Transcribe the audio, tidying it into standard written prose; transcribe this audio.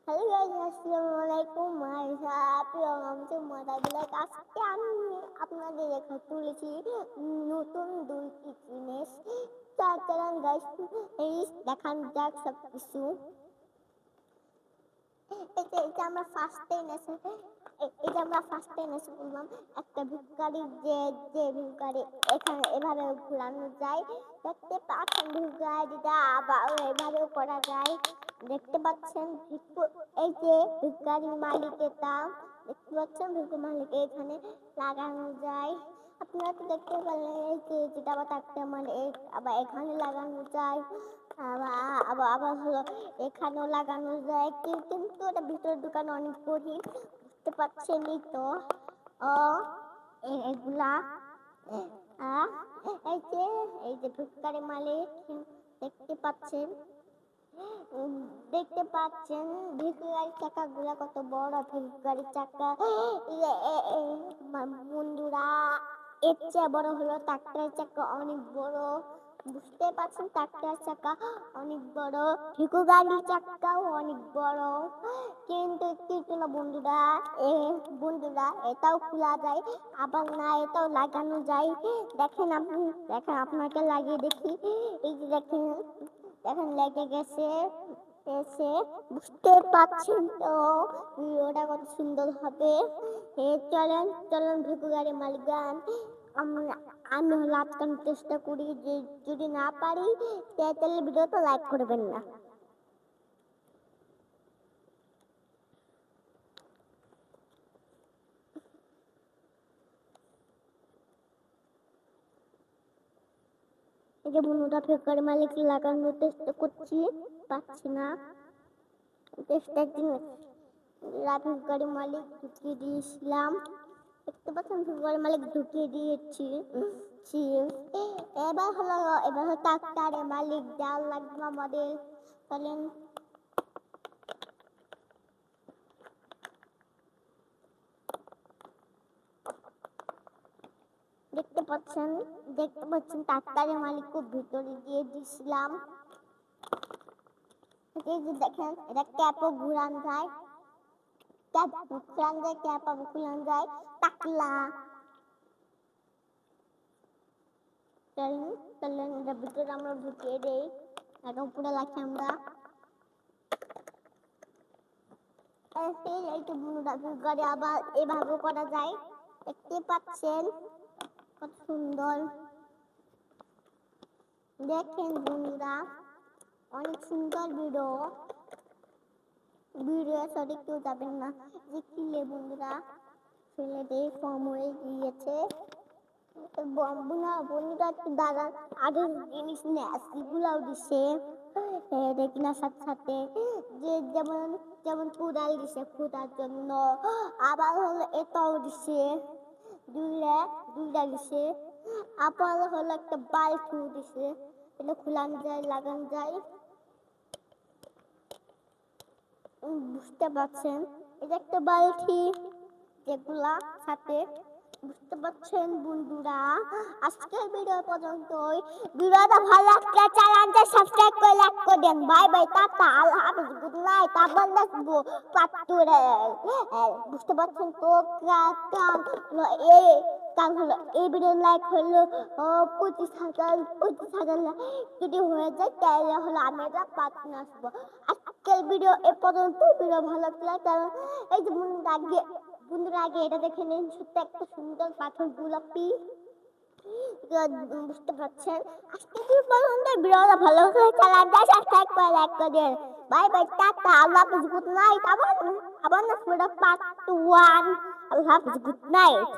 Hello guys, আসসালামু আলাইকুম। প্রিয় আমাদের মজাগুলো আজকে আমি আপনাদের রেখা তুলেছি নতুন দুইটি জিনিস। চলেন গাইস, এই দেখান যাক সব কিছু। এটা আমরা ফার্স্ট টাইম এসে বললাম একটা ভিক্ষারি যে যে ভিক্ষারি এখানে এভাবে ঘুরানো যায়। দেখতে পাচ্ছেন ভিক্ষারিটা আবার এভাবেও করা যায়। দেখতে পাচ্ছেন এই যে ভিক্ষারি মালিকের দাম দেখতে পাচ্ছেন, ভিক্ষু মালিক এখানে লাগানো যায়। আপনারা তো দেখতে পেলেন এই যে যেটা আবার থাকতে মানে আবার এখানে লাগানো যায়, আবার হলো এখানেও লাগানো যায়। কিন্তু ওটা ভিতরের দোকান অনেক গরিব, বুঝতে পারছেনই তো। ও এগুলা এই যে ভিক্ষারি মালিক দেখতে পাচ্ছেন, ভিক্ষারির চাকা গুলা কত বড়। ভিক্ষারির চাকা বন্ধুরা এর চেয়ে বড় হলো ট্রাক্টরের চাকা, অনেক বড়। বুঝতে পারছেন, ট্রাক্টরের চাকা অনেক বড়, ভিক্ষু গাড়ির চাকাও অনেক বড়। কিন্তু বন্ধুরা এটাও খোলা যায়, আবার না এটাও লাগানো যায়। দেখেন আপনাকে লাগিয়ে দেখি। এই যে দেখেন লেগে গেছে। বুঝতে পারছেন তো ওটা কত সুন্দর হবে। চলেন ভিক্ষু গাড়ির মালিক গান আমি হলো আটকানোর চেষ্টা করি। যে যদি না পারি তাহলে ভিডিওটা লাইক করবেন না। এই যে বন্ধুটা ভিক্ষারি মালিক লাগানোর চেষ্টা করছি, পাচ্ছি না। চেষ্টা একদিন ভিক্ষারি মালিক ঢুকিয়ে দিয়েছিলাম। দেখতে পাচ্ছেন ভিক্ষারি মালিক ঢুকিয়ে দিয়েছি। এবার হলো ট্রাক্টরের মালিক জাল লাগবে আমাদের। চলেন দেখতে পাচ্ছেন ট্রাক্টরের মালিক খুব ভিতরে দিয়ে দিয়েছিলাম। এই যে দেখেন এটা ক্যাপও ঘুরান যায়, টাকলা। চলেন এটা ভিতরে আমরা ঢুকিয়ে দেই, এটা উপরে রাখি আমরা। এই তো গাড়ি আবার এভাবে করা যায়, দেখতে পাচ্ছেন কত সুন্দর। দেখেন বন্ধুরা অনেক সুন্দর ভিডিও সঠিক কেউ যাবেন না। যে কিলে বন্ধুরা ছেলেদের ফর্ম হয়ে গিয়েছে। বন্ধুরা একটু দাঁড়ান, আগে জিনিস গুলাও দিছে দেখিনার সাথে সাথে। যে যেমন কুদাল দিছে খোদার জন্য, আবার হলো এটাও দিছে, দুইটা দিছে। আবার হলো একটা বালতিও দিছে, এটা খোলানো যায় লাগানো যায়। বুঝতে পারছেন এটা একটা বালতি যেগুলা সাথে। বুঝতে পারছেন বন্ধুরা, আজকের ভিডিও পর্যন্তই। ভিডিওটা ভালো লাগলে চ্যানেলটা সাবস্ক্রাইব করে লাইক করে দেন। বাই বাই, টাটা, আল্লাহ হাফেজ, গুড নাইট। আবার দেখবো পার্ট 2 এর। বুঝতে পারছেন তো এই ভিডিও লাইক হলো 25,000 যদি হয়ে যায় তাহলে হলো আমি এটা পার্ট 2 আসবো। আজকের ভিডিও এ পর্যন্ত। ভিডিও ভালো লাগলে কারণ এই যে বন্ধুরা আগে এটা দেখে নিন, সত্যি একটা সুন্দর পাথর গোলাপি। বুঝতে পারছেন, আজকে পর্যন্ত ভিডিওটা ভালো লাগলে চ্যানেলটা সাবস্ক্রাইব করে লাইক করে দিন। বাই বাই, টাটা, আল্লাহ হাফেজ, গুড নাইট। আবার না পার্ট 1। আল্লাহ হাফেজ, গুড নাইট।